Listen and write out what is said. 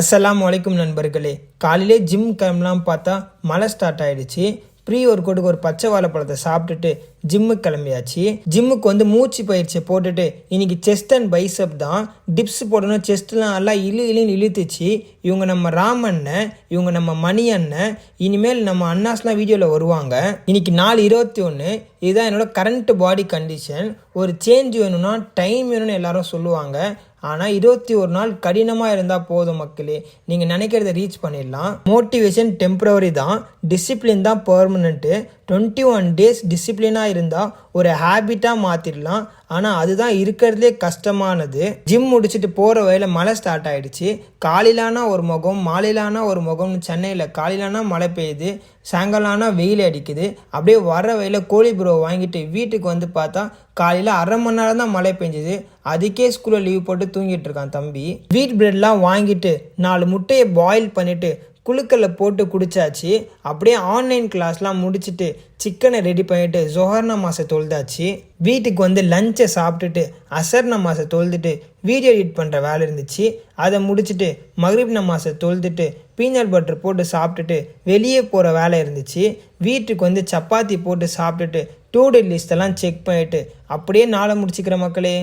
அஸ்ஸலாமு அலைக்கும் நண்பர்களே. காலையிலே ஜிம் கிளம்பலாம் பார்த்தா மழை ஸ்டார்ட் ஆகிடுச்சு. ப்ரீ ஒர்க் அவுட்டுக்கு ஒரு பச்சை வாழைப்பழத்தை சாப்பிட்டுட்டு ஜிம்முக்கு கிளம்பியாச்சு. ஜிம்முக்கு மூச்சு பயிற்சியை போட்டுட்டு இன்னைக்கு செஸ்ட் அண்ட் பைசப் தான் டிப்ஸ் போடணும். செஸ்ட்லாம் நல்லா இழுன்னு இழுத்துச்சு. இவங்க நம்ம ராம் அண்ணன், இவங்க நம்ம மணி அண்ணன், இனிமேல் நம்ம அண்ணாஸ்லாம் வீடியோவில் வருவாங்க. இன்னைக்கு 4:21. இதுதான் என்னோட கரண்ட் பாடி கண்டிஷன். ஒரு சேஞ்ச் வேணும்னா டைம் வேணும்னு எல்லாரும் சொல்லுவாங்க. ஆனால் 21 நாள் கடினமாக இருந்தால் போதும் மக்களே, நீங்கள் நினைக்கிறத ரீச் பண்ணிடலாம். மோட்டிவேஷன் டெம்பரவரி தான், டிசிப்ளின் தான் பெர்மனண்ட்டு. 21 days டிசிப்ளினாக இருந்தால் ஒரு ஹேபிட்டாக மாற்றிடலாம். ஆனால் அதுதான் இருக்கிறதுலே கஷ்டமானது. ஜிம் முடிச்சுட்டு போகிற வழியில் மழை ஸ்டார்ட் ஆகிடுச்சு. காலையிலானா ஒரு முகம், மாலையிலானா ஒரு முகம்னு சென்னையில் காலையிலானா மழை பெய்யுது, சாயங்காலானா வெயில் அடிக்குது. அப்படியே வர வழியில் கோழி ப்ரோ வாங்கிட்டு வீட்டுக்கு பார்த்தா காலையில் அரை மணி நேரம் தான் மழை பெஞ்சுது. அதுக்கே ஸ்கூலில் லீவ் போட்டு தூங்கிட்டு இருக்கான் தம்பி. வீட் பிரெட்லாம் வாங்கிட்டு 4 முட்டையை பாயில் பண்ணிவிட்டு குழுக்கல்ல போட்டு குடிச்சாச்சு. அப்படியே ஆன்லைன் கிளாஸ்லாம் முடிச்சுட்டு சிக்கனை ரெடி பண்ணிட்டு ஜொஹர் நமாஸை தொழுதாச்சு. வீட்டுக்கு லஞ்சை சாப்பிட்டுட்டு அசர் நமாஸை தொழுதுட்டு வீடியோ எடிட் பண்ணுற வேலை இருந்துச்சு. அதை முடிச்சுட்டு மக்ரிப் நமாஸை தொழுதுட்டு பீனட் பட்டர் போட்டு சாப்பிட்டுட்டு வெளியே போகிற வேலை இருந்துச்சு. வீட்டுக்கு சப்பாத்தி போட்டு சாப்பிட்டுட்டு டூ டே லிஸ்டெல்லாம் செக் பண்ணிவிட்டு அப்படியே நாளை முடிச்சுக்கிற மக்களே.